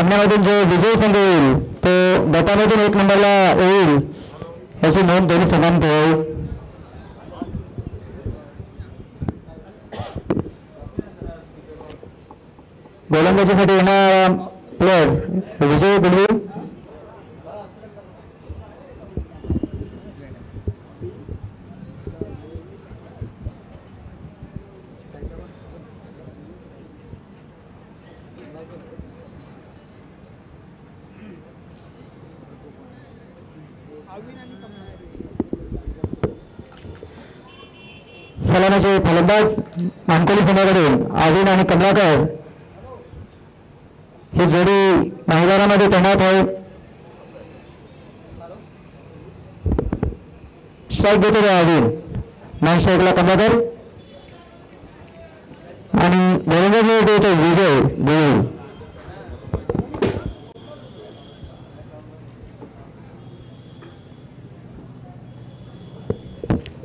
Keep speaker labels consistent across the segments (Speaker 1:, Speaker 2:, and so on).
Speaker 1: सामन्यामधून जो विजयी संघ येईल तो गटामधून 1 नंबरला येईल याची नोंद दोन्ही संघांनी ठेवावी. गोलंदाजीसाठी येणारा प्लेयर विजय गुडवी. सलामीचे फलंदाज मानकोली संघाकडून अविन आणि कमलाकर ही जोडी मैदानामध्ये तैनात आहे. स्ट्राईक देतो अविन, नॉन स्ट्राईकला कमलाकर आणि गोलंदाजी देतो विजय गुळी.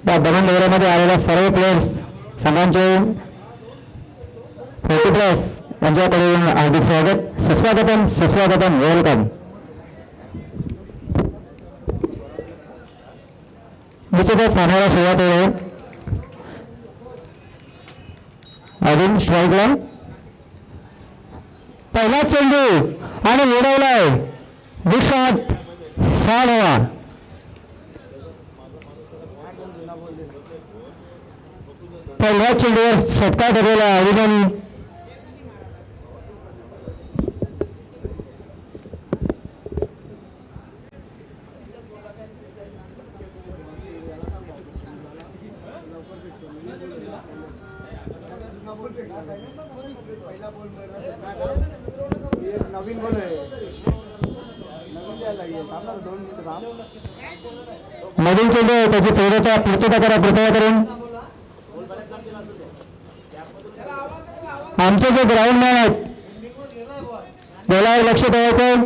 Speaker 1: या दमन दौऱ्यामध्ये आलेल्या सर्व प्लेयर्स संघांचे 40+ यांच्याकडून हार्दिक स्वागत. सुस्वागतम सुस्वागतम, वेलकम. निश्चितच सामन्याला सुरुवात होईल. अजून स्ट्राईकला पहिला चेंडू आणि उडवलाय विश्वात 6 धावा. पहिल्या चेंडूवर षटकार ठरवला अविनानी. नवीन चेंडू त्याची पूर्तता करा कृपया करून. आमचे जे ग्राउंड मॅन आहेत बोलावर लक्ष द्यायचं.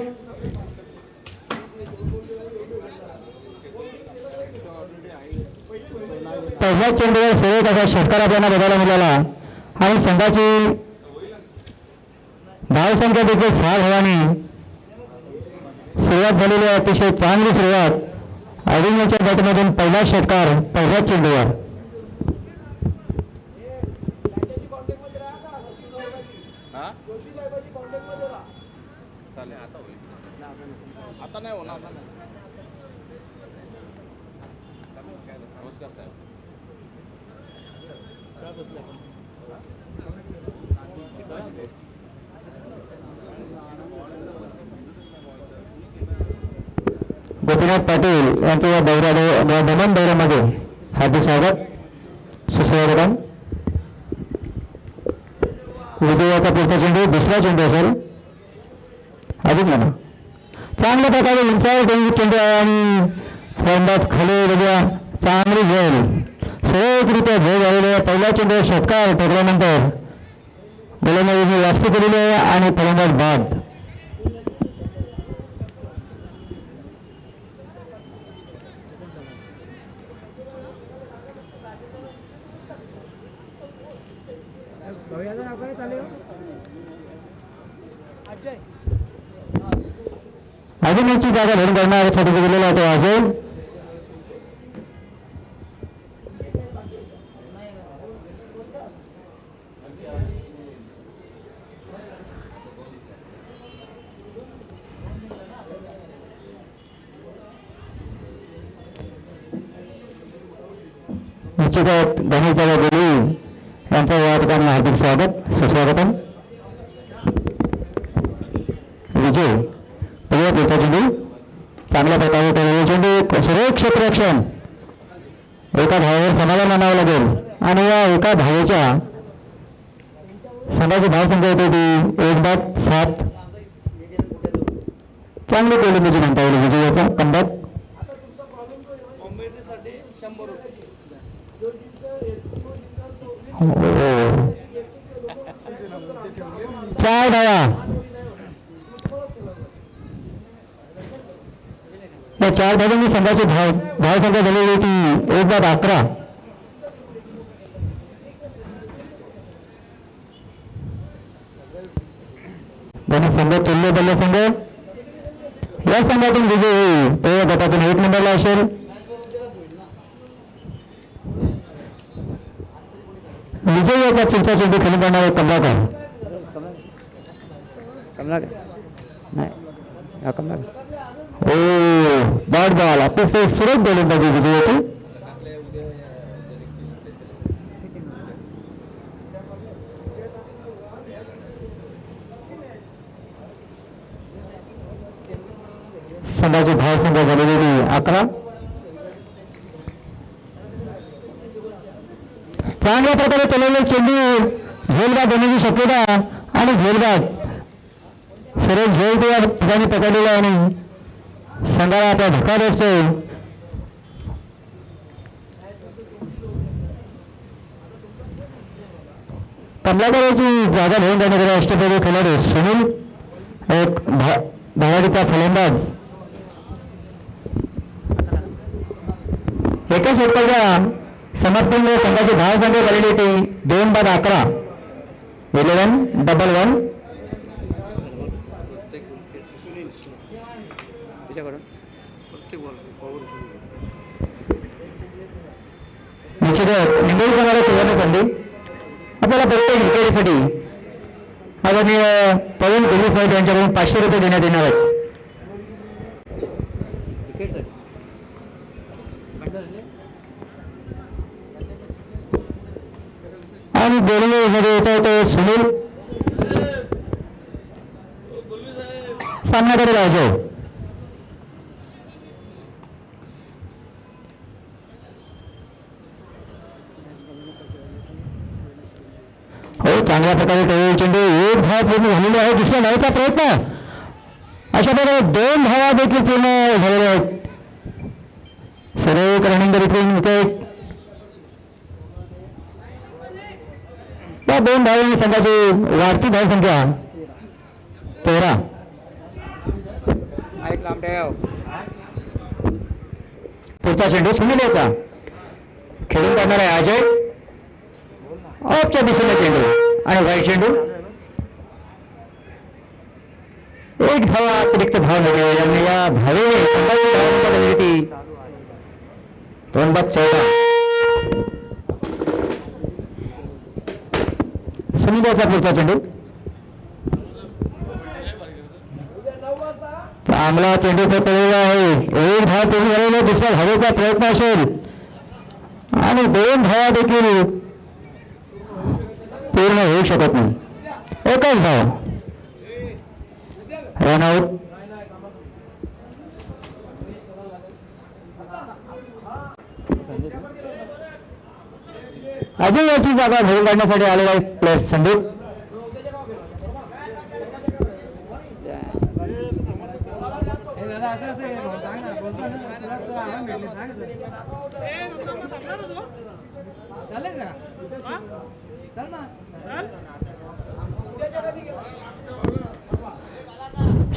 Speaker 1: पहिल्या चेंडूवर 16 धावा षटकार आपल्याला बघायला मिळाला आणि संघाची धावसंख्या देखील 6 धावांनी सुरुवात झालेली आहे. अतिशय चांगली सुरुवात अविनच्या गटमधून पहिला षटकार पहिल्या चेंडूवर.
Speaker 2: आता नाही होणार ना. नमस्कार साहेब.
Speaker 1: गोपीनाथ पाटील यांचं या दमन दौऱ्यामध्ये हार्दिक स्वागत सुस्वागतम. विजयाचा पुढचा चेंडू दुसरा चेंडू असेल. अधिक म्हणा चांगल्या प्रकारे उंचावर चेंडू आहे आणि फलंदाज खाली बघूया चांगली झेल सहजरित्या झेल झालेली. पहिल्या चेंडूवर षटकार ठरल्यानंतर गोलंदाजीने वापसी केलेली आहे आणि फलंदाज बाद. अजूनची जागा भरून करण्यासाठी गेलेला होतो अजय. निश्चितच गणेश दादा गोली यांचं या ठिकाणी हार्दिक स्वागत सुस्वागतम. विजय पहिला पुढचा चेंडू चांगल्या प्रकारे चेंडू सुरक्षित रक्षण. एका धावेवर समाधान मानावं लागेल आणि या एका धावेच्या संघाची धावसंख्या होती ती 1/7. चांगली गोलंदाजी म्हणता येईल विजयाचा कमबॅक. चार धावा. या 4 धावांनी संघाची धावसंख्या झालेली होती 1/11. दोन्ही संघ तुल्य बल्ले संघ. या संघातून विजय होईल तो या गटातून 1 नंबरला असेल. विजय याचा पुढचा चेंडू खेळून जाणारे कमलाकर. O dot ball. अतिशय सुरेख गोलंदाजी विजयाची. संघाची धाव संख्या झालेली 11. चांगल्या प्रकारे केलेले चेंडू झेलबाद होण्याची शक्यता आणि झेलबाद सरळ झेल तो या ठिकाणी पकडलेला आणि संघाला आता धक्का बसतोय. कमलाकरांची जागा घेऊन जाणारे अष्टपैलू खेळाडू सुनील एक धडाडीचा फलंदाज. एका षटकाच्या समाप्तीमुळे संघाची धाव संख्या झालेली ती 2-11. 11-11. निश्चितच निंबोली करणाऱ्या सुवर्ण संधी आपल्याला प्रत्येक विकेटीसाठी आदरणीय पवन पोलीस साहेब यांच्याकडून 500 रुपये देण्यात येणार आहेत. आणि गोलंदाजीमध्ये येतो तो सुनील. सामनाकडे राहायचो. हो चांगल्या प्रकारे तो चेंडू 1 धाव पूर्ण झालेली आहे. दुसऱ्या धावेचा प्रयत्न. अशा प्रकारे 2 धावा देखील पूर्ण झालेल्या आहेत. सर्व रनिंग रिटर्न विकेट. या 2 धावांनी संघाची वाढती धाव संख्या 13. पुढचा चेंडू सुनील याचा खेळून काढणार आहे अजय. ऑफच्या दिशेने चेंडू आणि वाईट चेंडू. 1 धावा अतिरिक्त धाव मिळते यांनी. या धावेने संघाची धाव संख्या झाली ती 2-14. सुनील याचा पुढचा चेंडू. चांगला चेंडू पडलेला आहे. 1 धाव पूर्ण झालेला. दुसऱ्या धावेचा प्रयत्न असेल आणि 2 धावा देखील पूर्ण होऊ शकत नाही. 1च धाव. Run out. अजय याची जागा भरून काढण्यासाठी आलेला आहे प्लेयर संदीप.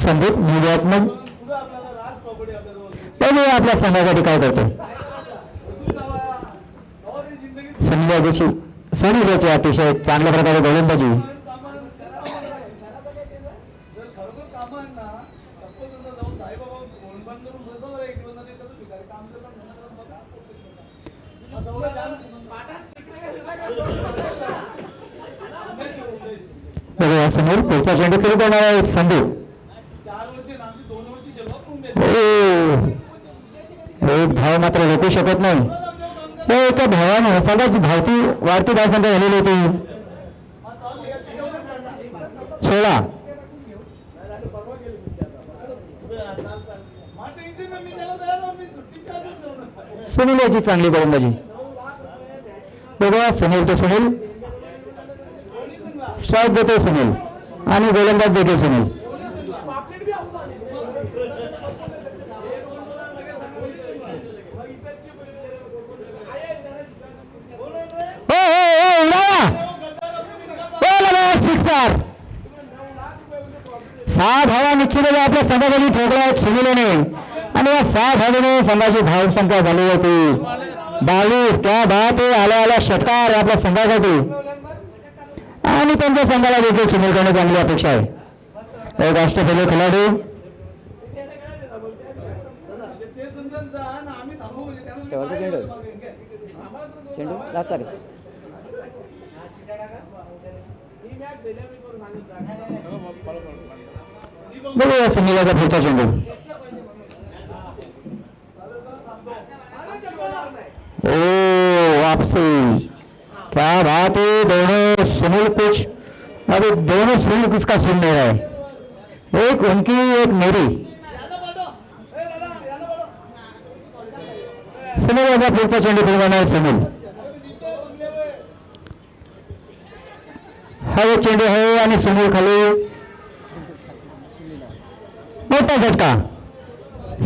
Speaker 1: संदीप निर्यात्मक आपल्या संघासाठी काय करतो. सुनील याची अतिशय चांगल्या प्रकारे गोलंदाजी. सुनील पुढचा चेंडू खेळू करणार आहे संदीप. 1 धाव मात्र रोखू शकत नाही. एका धावाने सगळ्याच वाढती धाव संख्या झालेली होती 16. सुनील याची चांगली गोलंदाजी. बघा सुनील तो सुनील. स्ट्राईक देतो सुनील आणि गोलंदाज देतो सुनील. सिक्सर. 6 धावा निश्चितच आपल्या संघासाठी ठोकल्या आहेत सुनीलने आणि या 6 धावेने संघाची धाव संख्या झाली होती 22. क्या बात आहे. आल्या षटकार आपल्या संघासाठी आणि त्यांच्या संघाला देखील सुनीलकडे चांगली अपेक्षा आहे. एक अष्टपैलू खेळाडू
Speaker 3: शेवटचा चेंडू चेंडू लास्ट आले
Speaker 1: बघूया सुनीलाचा पुढचा चेंडू ओ वापसी क्या बात है दोनों सुनील कुछ अभी दोनों सुनील किसका सुन नहीं रहा है एक उनकी एक मेरी सुनीलाचा पुढचा चेंडू खेळणार सुनील हा एक चेंडू आहे आणि सुनील खाली मोठा झटका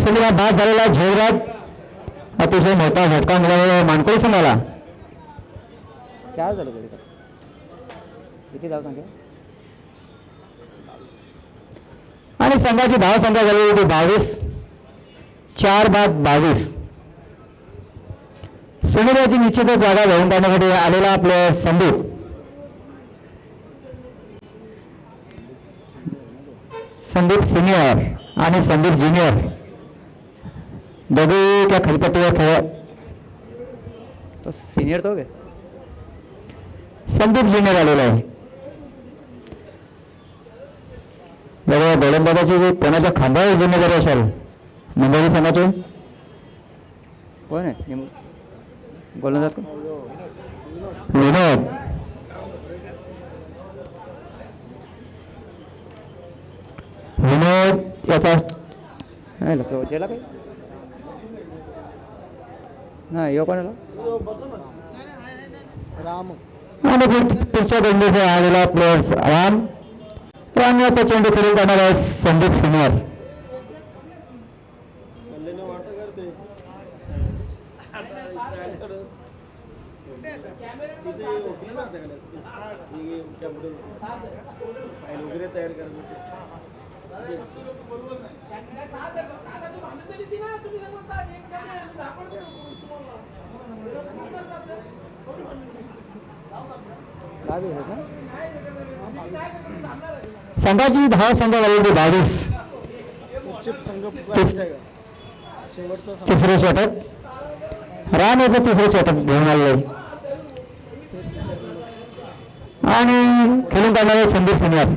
Speaker 1: सुनीला बाद झालेला झेलरात अतिशय मोठा झटका मिळालेला मानकोळी संघाला
Speaker 3: 4 झाले तरी किती धाव सांगा
Speaker 1: आणि संघाची धाव संख्या झाली होती 22 4 बाद 22 सुनीलाची निश्चितच जागा घेऊन जाण्यासाठी आलेला आपले संदीप सिनियर आणि संदीप ज्युनियर दोघे त्या खलपट्टीवर खेळ
Speaker 3: तो सीनियर तो क्या
Speaker 1: संदीप ज्युनियर आलेला आहे बघा गोलंदाजाची कोणाच्या खांद्यावर जिम्मेदारी असेल मुंबई संघाची
Speaker 3: कोण आहे गोलंदाज कोण
Speaker 1: विनोद विनोद याचा
Speaker 3: नाही तो जेला काय नाही यो कोणाला
Speaker 2: राम
Speaker 1: आणि पुढच्या गोलंदाजा आलेला प्लेअर राम याचा चेंडू खेळून जाणार आहे संदीप सिनियर
Speaker 2: वगैरे तयार करायचं
Speaker 3: लावी आहे ना
Speaker 1: संघाची धाव संख्या झाली होती 22
Speaker 2: शेवटचा
Speaker 1: तिसरे षटक राम याचं तिसरे षटक घेऊन आलेलं आणि खेळून जाणारे संदीप सिनियर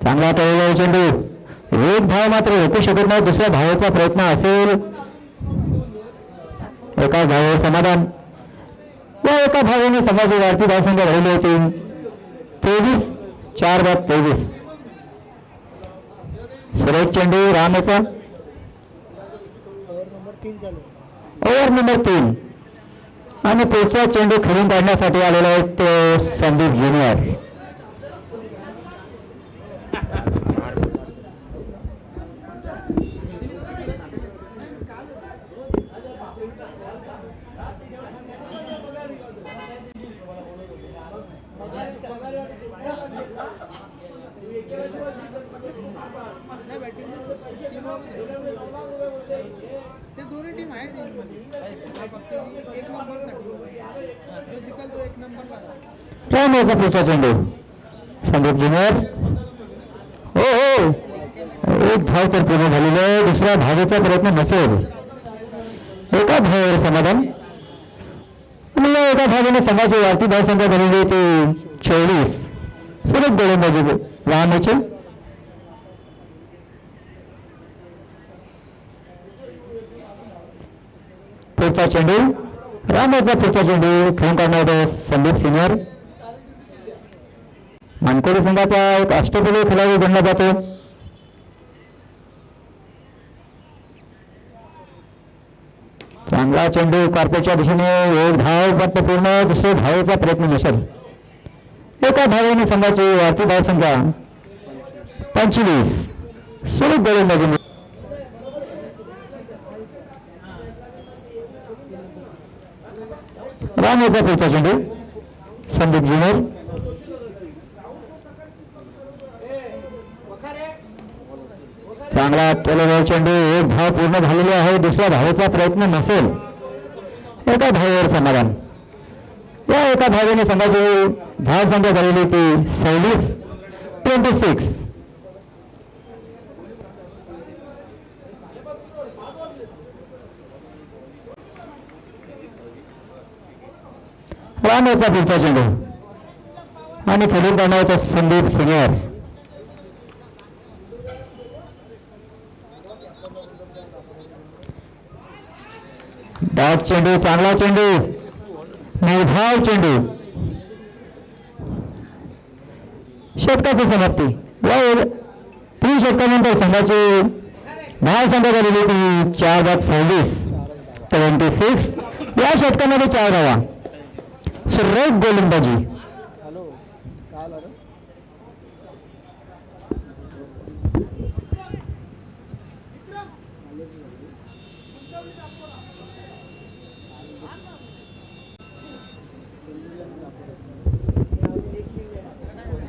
Speaker 1: चांगला तळलेला चेंडू एक धाव मात्र रोखू शकत नाही दुसऱ्या धावेचा प्रयत्न असेल एका धावेवर समाधान या एका धावेने संघाची वाढती धावसंख्या राहिली होती 23 4 बाद 23 सुरेश चेंडू राम याचा ओव्हर नंबर 3 आणि पुढचा चेंडू खेळून काढण्यासाठी आलेला आहे तो संदीप ज्युनियर
Speaker 4: दोन्ही टीम आहेत एक नंबर
Speaker 1: राम याचा पुढचा चेंडू संदीप ज्युनियर हो हो एक धाव तर पूर्ण झालेली आहे दुसऱ्या धावेचा प्रयत्न नसेल एका धावेवर समाधान आणि या एका धावेने संघाची वाढती धावसंख्या झालेली होती 24 सुरेख गोलंदाजी राम याची पुढचा चेंडू राम याचा पुढचा चेंडू खेळून काढणार संदीप सिनियर मानकोळी संघाचा एक अष्टपैलू खेळाडू गणला जातो चांगला चेंडू कार्पेटच्या दिशेने एक धाव पण पूर्ण दुसऱ्या धावेचा प्रयत्न नसेल एका धावेने संघाची वाढती धावसंख्या 25 सुरेख गोलंदाजी राम याचा पुढचा चेंडू संदीप ज्युनियर चांगला केलेला चेंडू. एक धाव पूर्ण झालेली आहे. दुसऱ्या धावेचा प्रयत्न नसेल. एका धावेवर समाधान. या एका धावेने संघाची धाव संख्या झालेली ती 26. रामेचा पुढचा चेंडू आणि फिल्डिंग करणार होता संदीप सिनियर. डॉट चेंडू, चांगला चेंडू, निर्धाव चेंडू. षटकाची समाप्ती. या 3 षटकानंतर संघाची धाव संख्या झालेली ती 4:26. या षटकामध्ये 4 धावा. सुरेख गोलंदाजी.
Speaker 2: हॅलो काय आलं रे?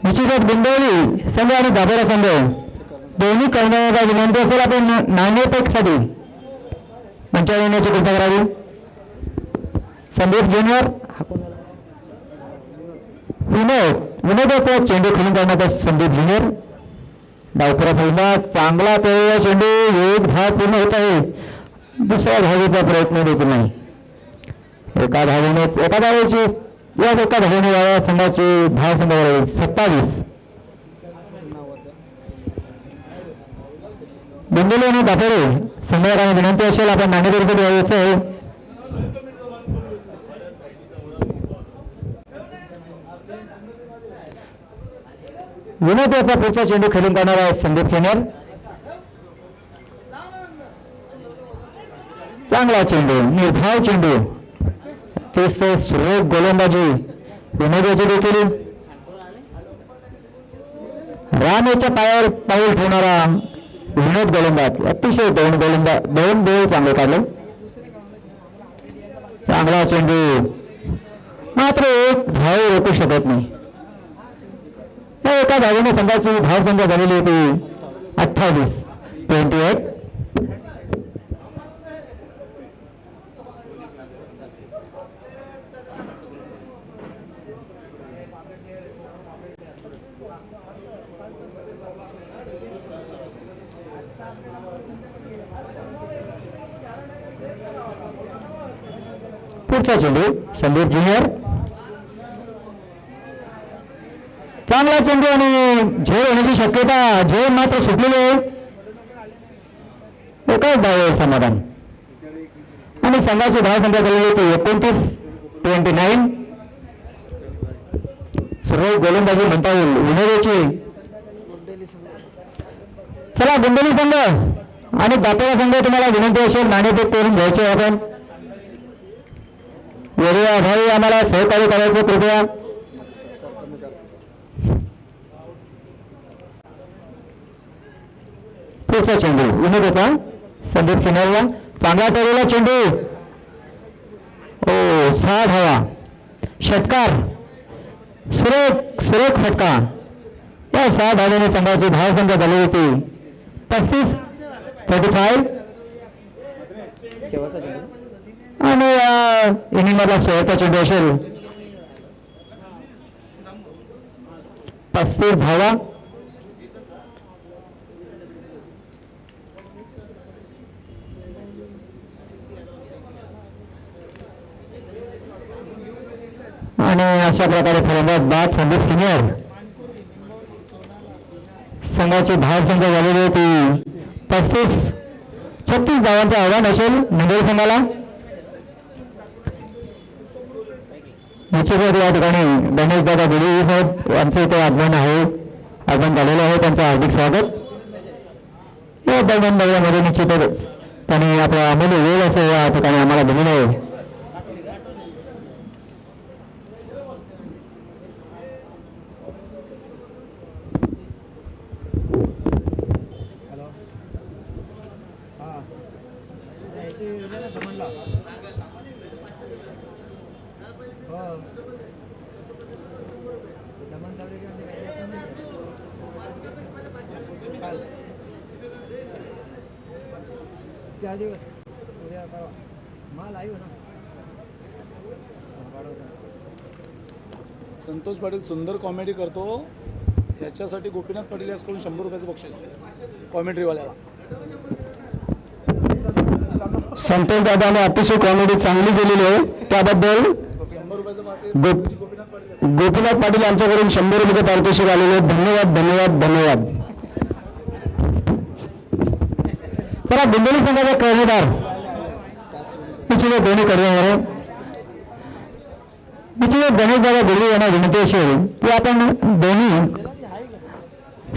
Speaker 1: निश्चितच गुंडवली संघ आणि दाबोरा संघ दोन्ही करण्याचा विनंती असेल आपण नाणेफेकसाठी मंचावर येण्याची कृपा करावी. संदीप ज्युनियर विनोदाचा चेंडू खेळून करण्याचा संदीप ज्युनियर. डावखुरा फलंदाज चांगला केलेला चेंडू. एक धाव पूर्ण होत आहे. दुसऱ्या धावेचा प्रयत्न देखील नाही. एका धावेची या एका धावेने या संघाची धाव संख्या 27. बिंदुले आणि दापोरे संघाला विनंती असेल आपण नाणेफेकीसाठी यायचं आहे. विनोदाचा पुढचा चेंडू खेळून करणार आहे संदीप सिनियर. चांगला चेंडू, निर्धाव चेंडू. तेच ते सुरेख गोलंदाजी विनोदाची देखील. रामेच्या पायावर पाऊल ठेवणारा विनोद गोलंदाज. अतिशय दोन गोल चांगले काढले. चांगला चेंडू, मात्र एक धाव रोखू शकत नाही. एका धावेने संघाची धाव संख्या झालेली होती 28. पुढचा चेंडू संदीप ज्युनियर. चांगला चेंडू आणि झेल होण्याची शक्यता. झेल मात्र सुटलेली आहे. एकाच धावेवर समाधान आणि संघाची धाव संख्या झालेली होती 29. सुरेख गोलंदाजी म्हणता येईल विनोदाची. चला गुंडली संघ आणि दापोरा संघ तुम्हाला विनंती असेल नाणेफेक करून घ्यायचे. आपण वेळेच्या अभावी आम्हाला सहकार्य करायचं कृपया. पुढचा चेंडू विनोदाचा संदीप सिन्हारला. चांगला ठरलेला चेंडू. 6 धावा. षटकार, सुरेख फटका. या 6 धावांनी संघाची धाव संख्या झाली होती 35. आणि या इनिंगमधला शेवटचा चेंडू असेल 35 धावा. आणि अशा प्रकारे फलंदाज बाद संदीप सिनियर. संघाची धाव संख्या झालेली होती 36 धावांचं आव्हान असेल मुंबई संघाला. निश्चितच या ठिकाणी गणेश दादा गुरु साहेब यांचं इथे आगमन झालेलं आहे. त्यांचं हार्दिक स्वागत. या दरम्यान दौऱ्यामध्ये निश्चितच त्यांनी आपला अमूल्य वेळ असं या ठिकाणी आम्हाला दिलेलं आहे.
Speaker 3: 4 दिवस उद्या परवा माल आहे ना.
Speaker 2: संतोष पाटील सुंदर कॉमेडी करतो, याच्यासाठी गोपीनाथ पाटील याचकडून 100 रुपयाचं बक्षीस कॉमेंट्रीवाल्याला.
Speaker 1: संतोष दादाने अतिशय कॉमेडी चांगली केलेली आहे, त्याबद्दल
Speaker 2: 100 रुपयाचं गोपीनाथ पाटील.
Speaker 1: गोपीनाथ पाटील यांच्याकडून 100 रुपये पारितोषिक आलेले आहे. धन्यवाद धन्यवाद धन्यवाद. चला बुंदेली संघाचा कर्णधार पिछले दोन्ही कर्णधार पिछले गणेश दादा गुरु यांना विनंती अशी आहे की आपण दोन्ही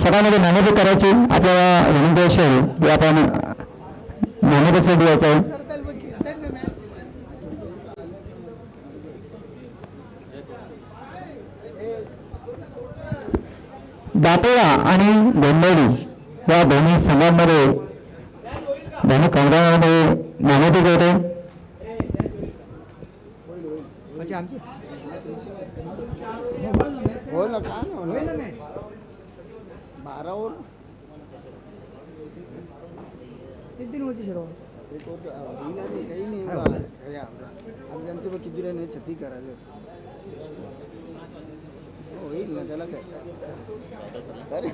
Speaker 1: सगळ्यांमध्ये मेहनत करायची. आपल्याला विनंती अशी आहे की आपण मेहनतीसाठी द्यायचं आहे.
Speaker 4: करता येईल बघ, घेता येईल का मॅच?
Speaker 1: दापोळा आणि गोंदवडी या दोन्ही संघांमध्ये दोन्ही कर्णधारांमध्ये मेहनती करते.
Speaker 3: म्हणजे आमची
Speaker 2: होईल ना, काय
Speaker 3: होईल ना मॅच.
Speaker 2: 12 ओव्हर
Speaker 3: 3 ओव्हरची सर्व.
Speaker 2: एक ओव्हर काही नाही. आणि त्यांचं पण किती रन आहे, 36 करायचं होईल ना, त्याला काय. अरे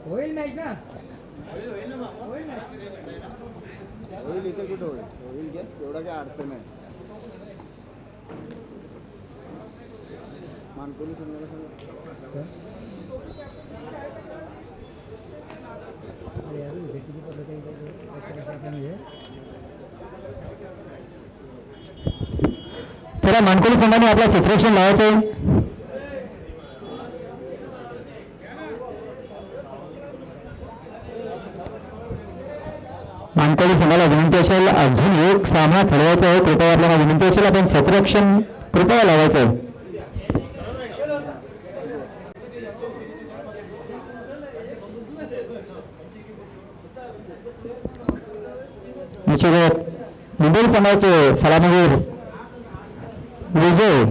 Speaker 3: होईल मॅच ना.
Speaker 2: होईल, इथे कुठं होईल, होईल घ्या, एवढा काय अडचण आहे. मानकोली संघाला सांगा.
Speaker 1: चला मानकोली संघाने आपला क्षेत्ररक्षण लावायचं आहे. मानकोली संघाला विनंती असेल अजून एक सामना खेळवायचा आहे. कृपया आपल्याला विनंती असेल आपण क्षेत्ररक्षण कृपया लावायचं आहे. निश्चितच मुंबई संघाचे सलामीवीर विजय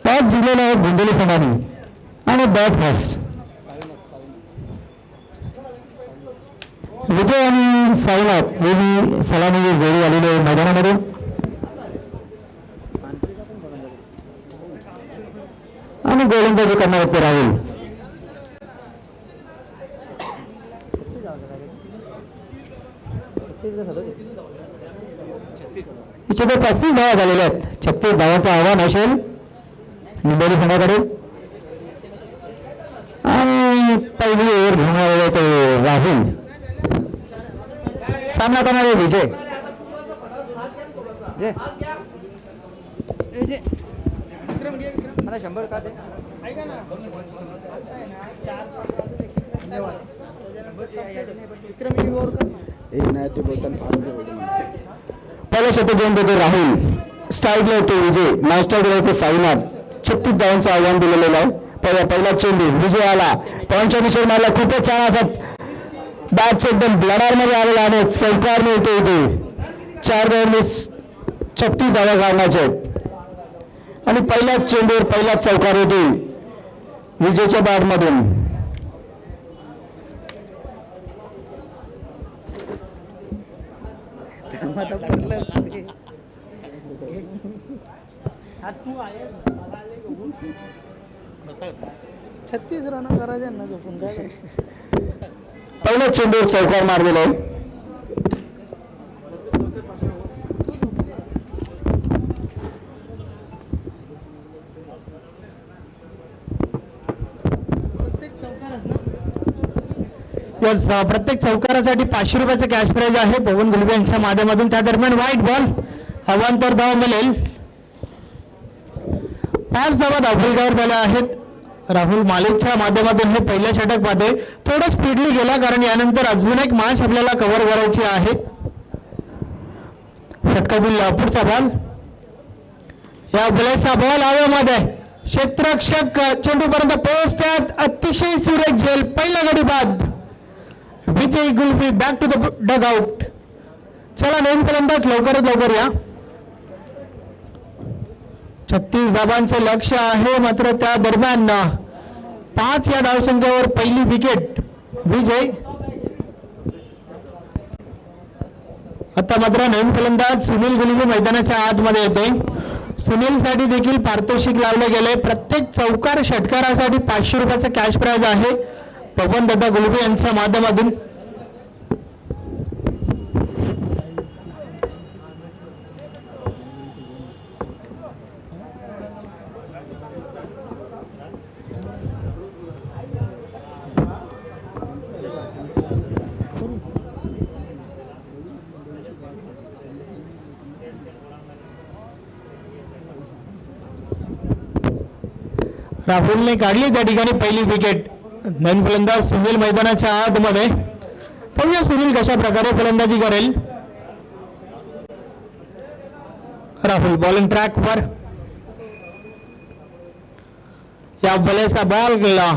Speaker 1: टॉस जिंकलेला आहे बुंदेली संघाने आणि बॅट फर्स्ट. विजय आणि साईनाथ हे सलामीवीर जोडी आलेले आहे मैदानामध्ये. आणि गोलंदाजी करणार ते राहुल. इथे 35 धावा झालेल्या आहेत. 36 धावांचं आव्हान असेल मुंबई संघाकडे. आणि पहिली ओव्हर घेऊन आलेला तो राहुल. सामना करणारे विजय.
Speaker 4: विक्रम घे, विक्रम
Speaker 3: मला 100 का दे.
Speaker 4: ऐका ना, आहे ना 4 धन्यवाद. विक्रम ही ओव्हर कर ना.
Speaker 2: एक नाही ते बोलताना फास्ट बोलतो.
Speaker 1: पहिला शतक घेऊन देतो राहुल. स्ट्राईकला येतो विजय. नॉन स्ट्राईकला येतो साईनाथ. 36 धावांचं आव्हान दिलेलं आहे. पहिला चेंडू विजय आला, पॉईंटच्या दिशेने मारला. खूपच छान असा बॅटचे एकदम ब्लडर मध्ये आलेला आहे. चौकार मिळतो इथे. 4 धावांनी 36 धावा काढण्याचे आहेत. आणि पहिल्याच चेंडूवर पहिलाच चौकार होतो विजयच्या बॅटमधून.
Speaker 4: आता पडलंच ते. तू आहे 36 रन करायचे ना झोपून काय.
Speaker 1: पहिल्याच चेंडूवर चौकार मारलेला आहे.
Speaker 5: प्रत्येक चौकारासाठी 500 रुपयाचं कॅश प्राइज आहे पवन गुलबे यांच्या माध्यमातून. त्या दरम्यान व्हाईट बॉल अवांतर धाव मिळेल. 5 धावा धावफलकावर झाल्या आहेत. राहुल मालिकच्या माध्यमातून हे पहिल्या षटकमध्ये थोडं स्पीडली गेला, कारण यानंतर अजून एक मॅच आपल्याला कव्हर करायची आहे. षटकातील पुढचा बॉल. या बॉलचा बॉल हवेमध्ये क्षेत्ररक्षक चेंडूपर्यंत पोहोचतात. अतिशय सुरेख झेल. पहिला गडी बाद. Vijay Gulbi back to the dugout. चला नवीन फलंदाज लवकरात लवकर या. 36 धावांचे लक्ष आहे, मात्र त्या दरम्यान 5 या धावसंख्येवर पहिली विकेट विजय. आता मात्र नवीन फलंदाज सुनील गुलबी मैदानाच्या आतमध्ये येतोय. सुनील साठी देखील पारितोषिक लावले गेले. प्रत्येक चौकार षटकारासाठी 500 रुपयाचा कॅश प्राइज आहे पवन दादा गुलबी यांच्या माध्यमातून. राहुलने काढली त्या ठिकाणी पहिली विकेट. नवीन फलंदाज सुनील मैदानाच्या आतमध्ये. पाहूया सुनील कशा प्रकारे फलंदाजी करेल. राहुल बॉलिंग ट्रॅक वर. या बॉलचा बॉल गेला.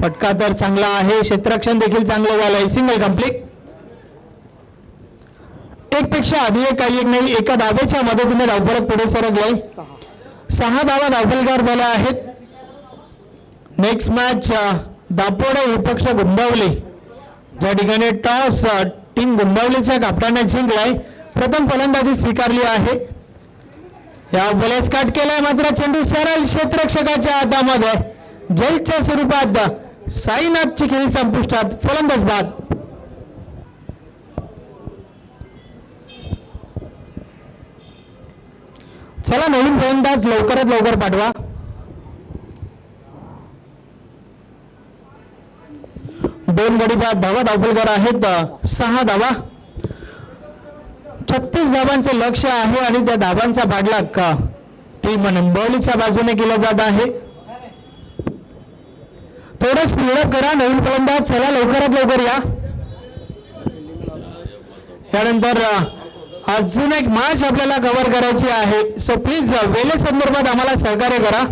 Speaker 5: फटका तर चांगला आहे, क्षेत्ररक्षण देखील चांगलं झालंय. Single complete. एकपेक्षा अधिक काही एक नाही, एका धावेच्या मदतीने धावफलक पुढे सरकलाय. 6 धावा धावफलकार झाल्या आहेत. नेक्स्ट मॅच दापोडे विपक्ष गुंदावली. ज्या ठिकाणी टॉस टीम गुंदावलीच्या कप्तानाने जिंकलाय. प्रथम फलंदाजी स्वीकारली आहे. या बॉलच कट केलाय, मात्र चेंडू सरळ क्षेत्ररक्षकाच्या हातामध्ये. जयच्या स्वरूपात साईनाथची खेळी संपुष्टात. फलंदाज बाद. चला नवीन फलंदाज लवकरात लवकर पाठवा. दोन गडी बाद धावा धावफलकार आहेत. 6 धावा. 36 धावांचे लक्ष आहे आणि त्या धावांचा पाठलाग टीम निंबवलीच्या बाजूने केला जात आहे. थोडं स्पीडअप करा नवीन फलंदाज. चला लवकरात लवकर या. यानंतर अजून एक मॅच आपल्याला कव्हर करायची आहे. सो प्लीज वेळेसंदर्भात आम्हाला सहकार्य करा.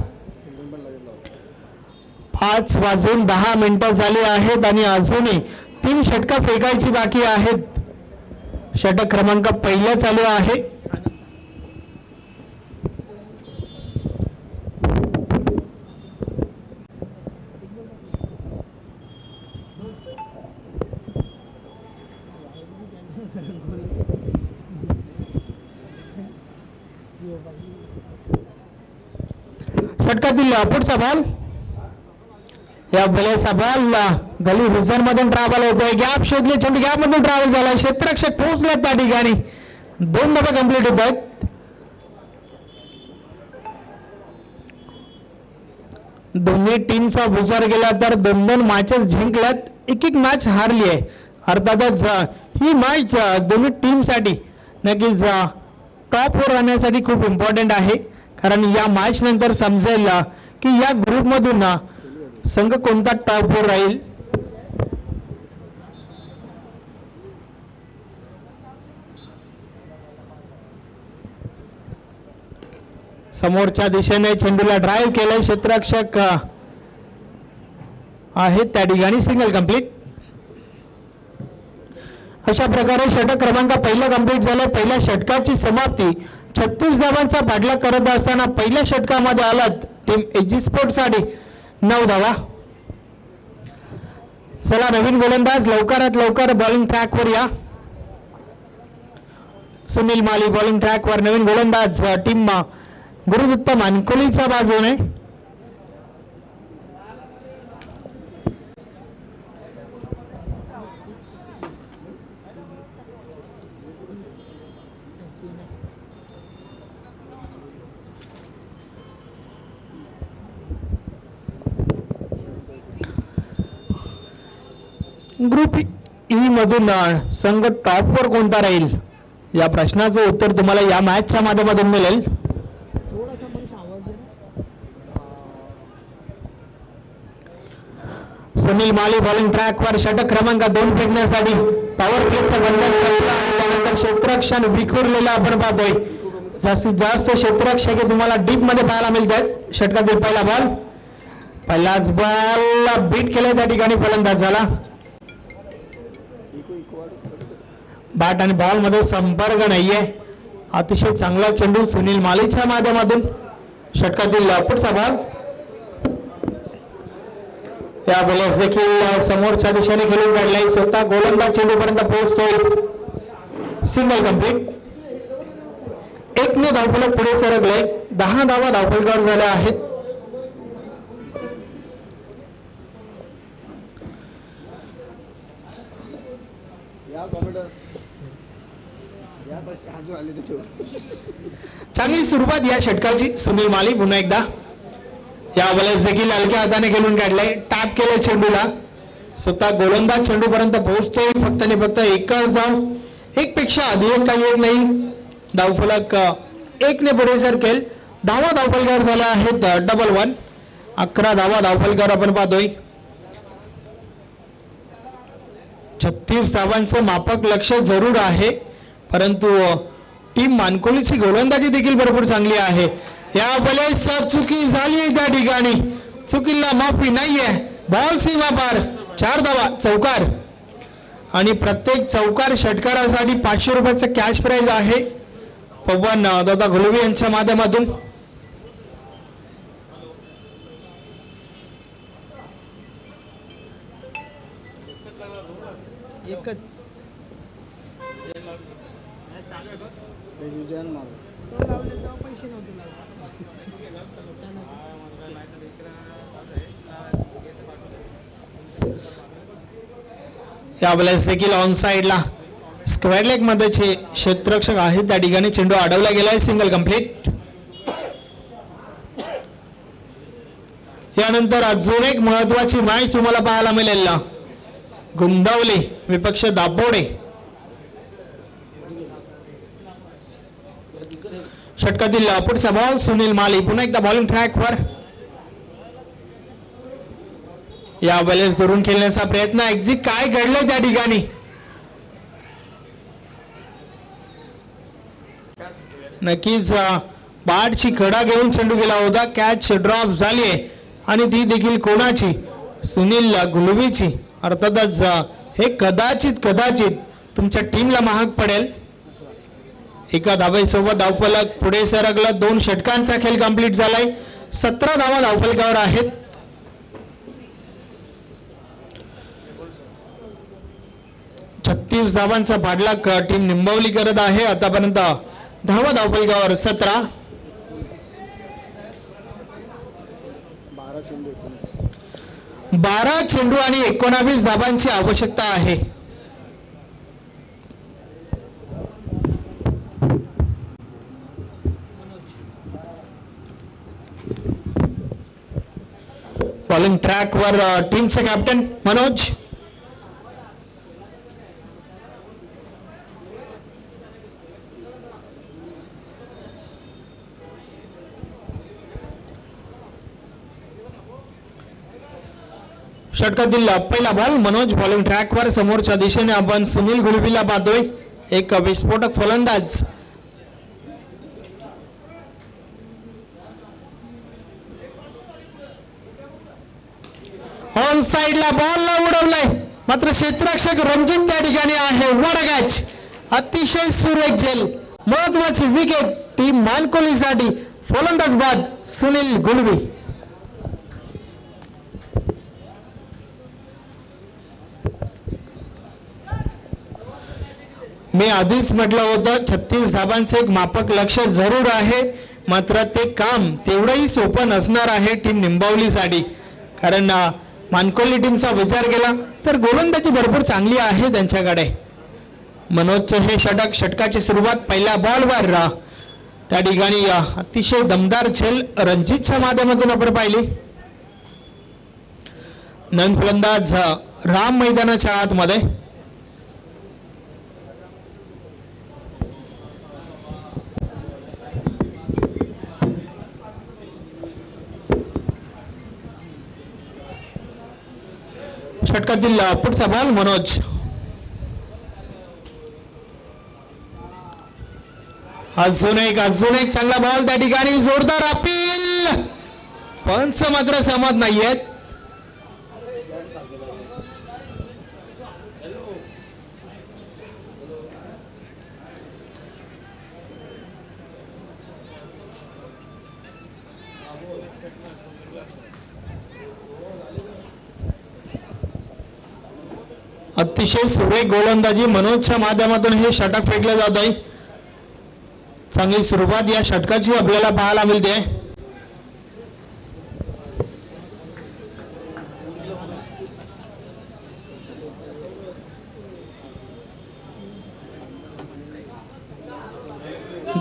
Speaker 5: 5:10 झाली आहेत आणि अजूनही 3 षटकं फेकायची बाकी आहेत. षटक क्रमांक पहिला चालू आहे. षटकातील पुढचा बॉल. या बॉलचा बॉल गली रिझन मधून ट्रॅव्हल होतोय. गॅप शोधले, चेंडू गॅप मधून ट्रॅव्हल झाला. क्षेत्ररक्षक पोहोचला त्या ठिकाणी. 2 धावा कंप्लीट होत आहेत. दोन्ही टीमचा विचार केला तर 2-2 मॅचेस जिंकल्यात, एक मॅच हारली आहे. अर्थातच ही मॅच दोन्ही टीमसाठी नक्कीच टॉपवर राहण्यासाठी खूप इम्पॉर्टंट आहे. कारण या मॅच नंतर समजेल की या ग्रुपमधून संघ कोणता टॉपवर राहील. समोरच्या दिशेने चेंडूला ड्राईव्ह केलंय. क्षेत्ररक्षक आहेत त्या ठिकाणी. Single complete. अशा प्रकारे षटक क्रमांक पहिला कंप्लीट झालं. पहिल्या षटकाची समाप्ती 36 धावांचा पाठलाग करत असताना पहिल्या षटकामध्ये आलात टीम एजी स्पोर्ट साठी 9 धावा. चला नवीन गोलंदाज लवकरात लवकर बॉलिंग ट्रॅकवर या. सुनील माली बॉलिंग ट्रॅकवर. नवीन गोलंदाज टीम गुरुदत्त मानकोलीच्या बाजूने. ग्रुप ई मधून संघ टॉपवर कोणता राहील या प्रश्नाचं उत्तर तुम्हाला या मॅचच्या माध्यमातून मिळेल. सुनील माली बॉलिंग ट्रॅकवर. षटक क्रमांक 2 फेकण्यासाठी पॉवर प्लेचं बंधन संपलं आणि त्यानंतर त्यानंतर क्षेत्ररक्षण विखुरलेलं आपण पाहतोय. जास्तीत जास्त क्षेत्ररक्षक तुम्हाला डीप मध्ये पाहायला मिळतात. षटकातील पहिला बॉल, पहिलाच बॉल बीट केलं त्या ठिकाणी फलंदाज झाला. बॅट आणि बॉल मध्ये संपर्क नाहीये. अतिशय चांगला चेंडू सुनील मालीच्या माध्यमातून. षटकातील पुढचा बॉल, या बॉलर्स देखील समोरच्या दिशेने खेळून काढलाय. स्वतः गोलंदाज चेंडू पर्यंत पोहोचतोय. Single complete. 1 ने धावफलक पुढे सरकले. 10 धावा धावफलकावर झाल्या आहेत. चांगली सुरुवात या षटकाची. सुनील माली पुन्हा एकदा. या बॉलर्स देखील हलक्या हाताने खेळून काढलाय. टॅप केले चेंडूला. स्वतः गोलंदाज चेंडू पर्यंत पोहोचतोय. फक्त आणि फक्त एकच धाव. एक पेक्षा अधिक काही एक नाही. धावफलक 1 ने पुढे सरकेल. 10 धावफलकावर झाल्या आहेत. 1-1. 11 धावा धावफलकावर आपण पाहतोय. 36 धावांचं मापक लक्ष जरूर आहे, परंतु टीम मानकोलीची गोलंदाजी देखील भरपूर चांगली आहे. या बॉलर्स चुकी झाली त्या ठिकाणी. चुकीला माफी नाहीये. बॉल सीमा पार. 4 धावा. चौकार. आणि प्रत्येक चौकार षटकारासाठी 500 रुपयाचं कॅश प्राइज आहे. पवन दादा घोलवे यांच्या माध्यमातून. या बॉलर्स देखील ऑन साइडला स्क्वेअर लेग मध्ये क्षेत्ररक्षक आहेत. त्या ठिकाणी चेंडू अडवला गेलाय. Single complete. यानंतर अजून एक महत्वाची मॅच तुम्हाला पाहायला मिळेल. गुंदावली विपक्ष दापोडे. षटकातील पुढचा बॉल, सुनील माली पुन्हा एकदा बॉलिंग ट्रॅकवर. या बॉलर्स धरून खेळण्याचा प्रयत्न. एक्झिट काय घडलंय त्या ठिकाणी. नक्कीच बॅटची कडा घेऊन चेंडू गेला होता. कॅच ड्रॉप झालीये आणि ती देखील कोणाची, सुनील गुलवीची. अर्थातच हे कदाचित तुमच्या टीमला महाग पडेल. एका धावेसोबत धावफलक पुढे सरकलं. 2 षटकांचा खेळ कंप्लीट झालाय. 17 धावा धावफलकावर आहेत. धावांचा पाठलाग टीम निंबवली करत आहे. आतापर्यंत धावा धावफलकावर 17. 12 चेंडू आणि 19 धावांची आवश्यकता आहे. बॉलिंग ट्रॅकवर टीमचे कॅप्टन मनोज. षटकातील पहिला बॉल, मनोज बॉलिंग ट्रॅकवर. समोरच्या दिशेने आपण सुनील गुलबीला पाहतोय. एक विस्फोटक फलंदाज. ऑन साइडला बॉलला उडवलाय, मात्र क्षेत्ररक्षक रणजित त्या ठिकाणी आहे. What catch. अतिशय सुरेख झेल. महत्वाची विकेट टीम मानकोलीसाठी. फलंदाज बाद सुनील गुलबी. मी आधीच म्हटलं होतं 36 धावांचे एक मापक लक्ष जरूर आहे, मात्र ते काम तेवढंही सोपं नसणार आहे टीम निंबावलीसाठी. कारण मानकोली टीमचा विचार केला तर गोलंदाजी भरपूर चांगली आहे त्यांच्याकडे. मनोजचं हे षटकाची सुरुवात पहिल्या बॉलवर. त्या ठिकाणी अतिशय दमदार झेल रणजितच्या माध्यमातून आपण पाहिली. नन फलंदाज राम मैदानाच्या आतमध्ये. षटकातील पुढचा बॉल मनोज. अजून एक चांगला बॉल त्या ठिकाणी, जोरदार अपील, पंच मात्र सहमत नाहीयेत. अतिशय सुरेख गोलंदाजी मनोजच्या माध्यमातून हे षटक फेकले जात आहे. चांगली सुरुवात या षटकाची आपल्याला पाहायला मिळते.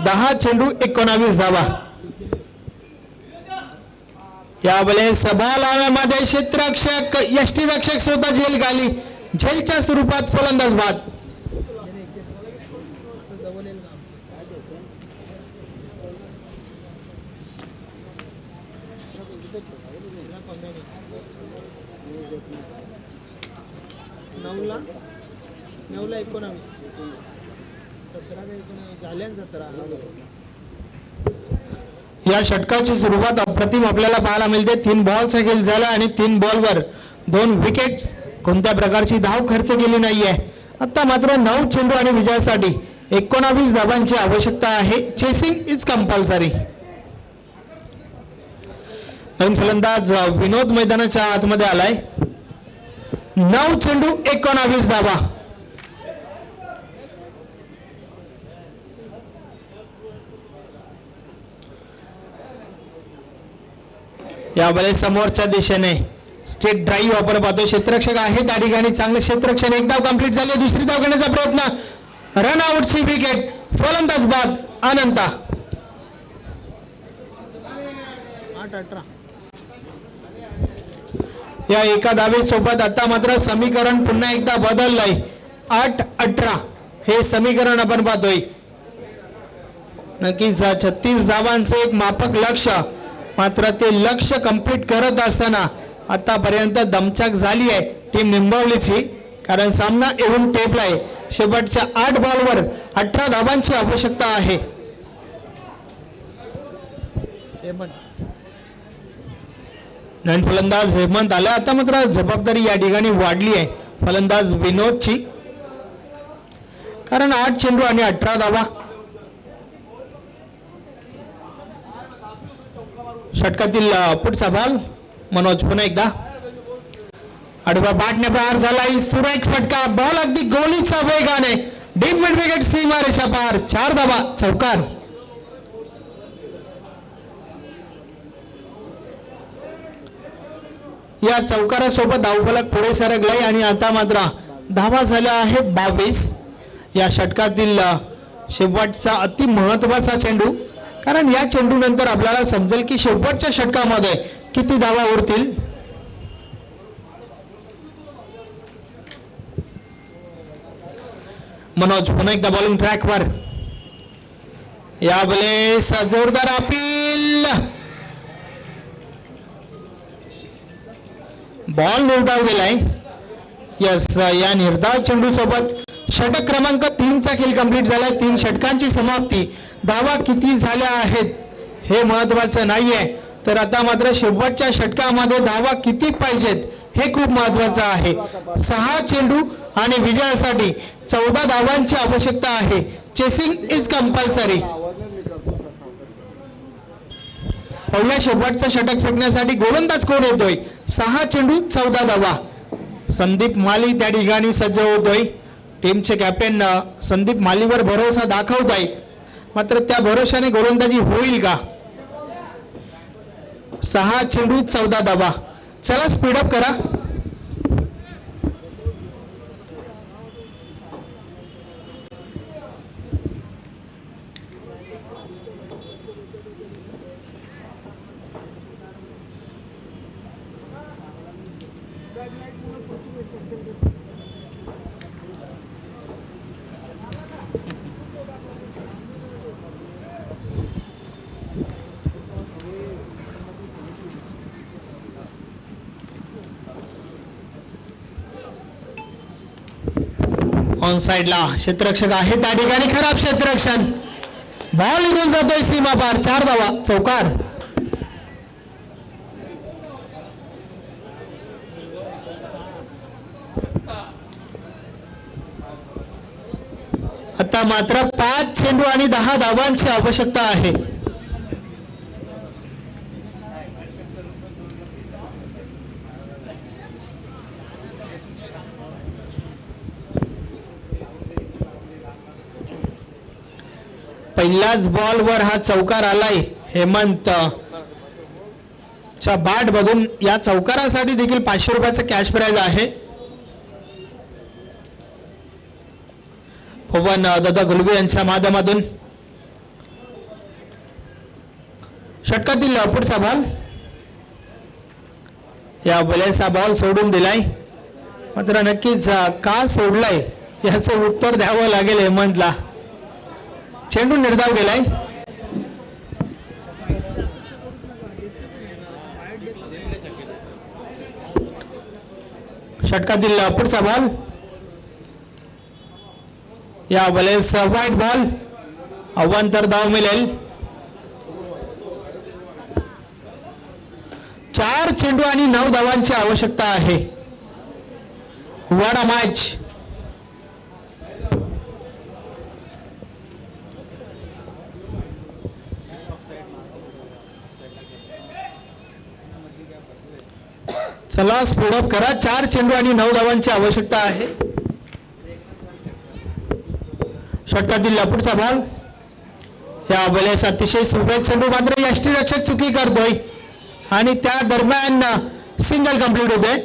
Speaker 5: दहा चेंडू 19 धावा. यावेळेस बॉलमध्ये क्षेत्ररक्षक यष्टीरक्षक स्वतः झेल खाली, झेलच्या स्वरूपात फलंदाज बाद.
Speaker 4: नऊला 19 17 झाल्या 17.
Speaker 5: या षटकाची सुरुवात अप्रतिम आपल्याला पाहायला मिळते. 3 बॉलचा खेळ झाला आणि 3 बॉलवर 2 विकेट्स. कोणत्या प्रकारची धाव खर्च केली नाहीये. आता मात्र 9 चेंडू आणि विजयासाठी 19 धावांची आवश्यकता आहे. Chasing is compulsory. नवीन फलंदाज विनोद मैदानाच्या आतमध्ये आलाय. 9 चेंडू 19 धावा. यावेळेस समोरच्या दिशेने स्ट्रेट ड्राईव्ह वापर पाहतो. क्षेत्ररक्षक आहे त्या ठिकाणी, चांगलं क्षेत्ररक्षण. एक धाव कंप्लीट झाली. दुसरी धाव घेण्याचा प्रयत्न, रन आउटची विकेट, फलंदाज बाद अनंता.
Speaker 4: 8-18.
Speaker 5: या एका धावेसोबत आता मात्र समीकरण पुन्हा एकदा बदललंय. 8-18 हे समीकरण आपण पाहतोय. नक्कीच 36 धावांचं एक माफक लक्ष्य, मात्र ते लक्ष्य कंप्लीट करत असताना आतापर्यंत दमछाक झाली आहे टीम निंबवलीची. कारण सामना येऊन टेपलाय. शेवटच्या 8 बॉलवर 18 धावांची आवश्यकता आहे. नवीन फलंदाज हेमंत आला. आता मात्र जबाबदारी या ठिकाणी वाढली आहे फलंदाज विनोदची, कारण 8 चेंडू आणि 18 धावा. षटकातील पुढचा बॉल मनोज पुन्हा एकदा आडवा बाटने प्रहार झाला. सुरेख फटका, बॉल अगदी गोलीच्या वेगाने डीप मिड विकेट, सीमारेषा पार, 4 धावा, चौकार. या चौकारासोबत धावफलक पुढे सरकलाय आणि आता मात्र धावा झाल्या आहेत 22. या षटकातील शेवटचा अति महत्वाचा चेंडू, कारण या चेंडू नंतर आपल्याला समजेल की शेवटच्या षटकामध्ये किती धावा उरतील. मनोज पुन्हा एकदा बॉलिंग ट्रॅकवर. यावेळेस जोरदार अपील, बॉल निर्धाव गेलाय. यस, या निर्धाव चेंडू सोबत षटक क्रमांक 3 चा खेळ कंप्लीट झालाय. 3 षटकांची समाप्ती. धावा किती झाल्या आहेत हे महत्वाचं नाहीये, तर आता मात्र शेवटच्या षटकामध्ये धावा किती पाहिजेत हे खूप महत्वाचं आहे. 6 चेंडू आणि विजयासाठी 14 धावांची आवश्यकता आहे. Chasing is compulsory. पहिल्या शेवटचा षटक फेकण्यासाठी गोलंदाज कोण येतोय? 6 चेंडू 14 धावा. संदीप माली त्या ठिकाणी सज्ज होतोय. टीमचे कॅप्टन संदीप मालीवर भरोसा दाखवत आहेत, मात्र त्या भरोशाने गोलंदाजी होईल का? 6 चेंडू 14 धावा. चला स्पीडअप करा. ऑन साइडला क्षेत्ररक्षक आहे त्या ठिकाणी, खराब क्षेत्ररक्षण. बॉल निघून जातोय सीमा पार, 4 धावा, चौकार. आता मात्र 5 चेंडू आणि 10 धावांची आवश्यकता आहे. पहिल्याच बॉलवर हा चौकार आलाय. हेमंत च्या बॅट बघून या चौकारासाठी देखील 500 रुपयाचं कॅश प्राइज आहे. पवन दादा गुलबी यांच्या माध्यमातून षटकातील पुढचा बॉल. या बॉलचा बॉल सोडून दिलाय, मात्र नक्कीच का सोडलाय याचं उत्तर द्यावं लागेल हेमंतला. चेंडू निर्धाव गेलाय. षटकातील पुढचा बॉल. या बॉलेस व्हाईट बॉल, अवांतर धाव मिळेल. 4 चेंडू आणि 9 धावांची आवश्यकता आहे. वडा मॅच. चला स्पीड अप करा. 4 चेंडू आणि 9 धावांची आवश्यकता आहे. षटकातील पुढचा बॉल. या बॉलेस अतिशय सुरेख चेंडू, मात्र यष्टीरक्षक चुकी करतोय आणि त्या दरम्यान सिंगल कंप्लीट होते.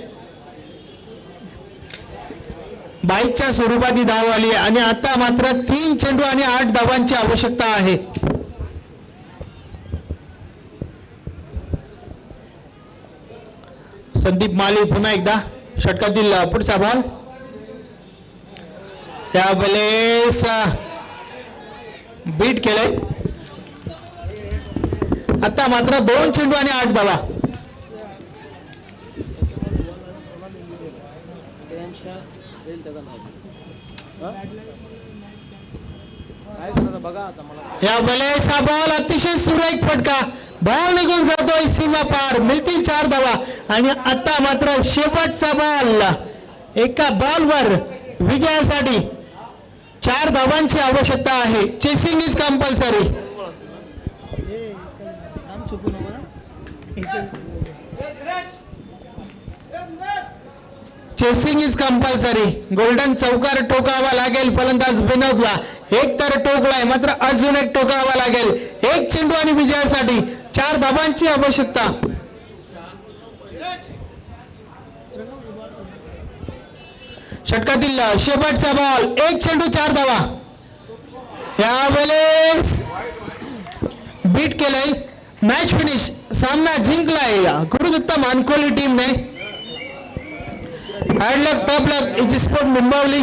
Speaker 5: बाईकच्या स्वरूपात ही धाव आली आणि आता मात्र 3 चेंडू आणि 8 धावांची आवश्यकता आहे. संदीप माली पुन्हा एकदा. षटकातील पुढचा बॉल. या बॉलेस बीट केलंय. आता मात्र 2 चेंडू आणि 8 धावा. या बॉलेचा बॉल अतिशय सुरेख फटका, बॉल निघून जातोय सीमा पार, मिळतील 4 धावा. आणि आता मात्र शेवटचा बॉल. एका बॉलवर विजयासाठी 4 धावांची आवश्यकता आहे. Chasing is compulsory. Chasing is compulsory. Golden चौकार टोकावा लागेल फलंदाज विनोदला. एक तर टोकलाय, मात्र अजून एक टोकावा लागेल. 1 चेंडू आणि विजयासाठी 4 धावांची आवश्यकता. षटकातील शेवटचा बॉल. 1 चेंडू 4 धावा. यावेळेस बीट केलंय. Match finish. सामना जिंकलाय गुरुदत्त मानकोली टीमने. Hard luck, tough luck, is sport मुंबवली.